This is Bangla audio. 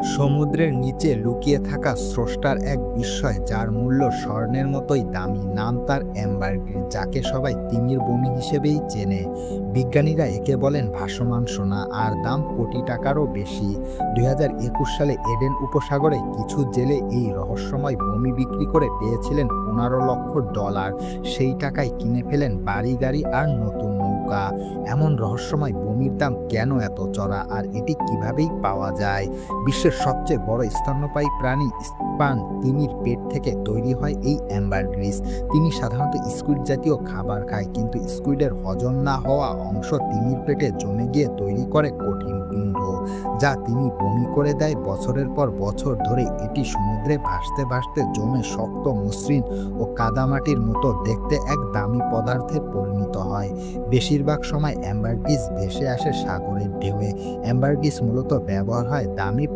সমুদ্রের নিচে লুকিয়ে থাকা স্রষ্টার এক বিস্ময়, যার মূল্য স্বর্ণের মতোই দামি। নাম তার অ্যাম্বারগ্রিস, যাকে সবাই তিমির বমি হিসেবেই চেনে। বিজ্ঞানীরা একে বলেন ভাসমান সোনা, আর দাম কোটি টাকারও বেশি। 2021 সালে এডেন উপসাগরে কিছু জেলে এই রহস্যময় বমি বিক্রি করে পেয়েছিলেন $15 লক্ষ। সেই টাকায় কিনে ফেলেন বাড়ি, গাড়ি আর নতুন নৌকা। এমন রহস্যময় বমির দাম কেন এত চড়া, আর এটি কিভাবেই পাওয়া যায়? বিশ্বের সবচেয়ে বড় স্তন্যপায়ী প্রাণী স্পান তিমির পেট থেকে তৈরি হয় এই অ্যাম্বারগ্রিস। তিনি সাধারণত স্কুইড জাতীয় খাবার খায়, কিন্তু স্কুইডের হজম না হওয়া অংশ তিমির পেটে জমে গিয়ে তৈরি করে কঠিন পিণ্ড, যা তিমি বমি করে দেয়। বছরের পর বছর ধরে এটি সমুদ্রে ভাসতে ভাসতে জমে শক্ত, মসৃণ ও কাদামাটির মতো দেখতে এক দামি পদার্থে পরিণত হয়। বেশিরভাগ সময় অ্যাম্বারগ্রিস ভেসে আসে সাগরের ঢেউয়ে। অ্যাম্বারগ্রিস মূলত ব্যবহার হয় দামি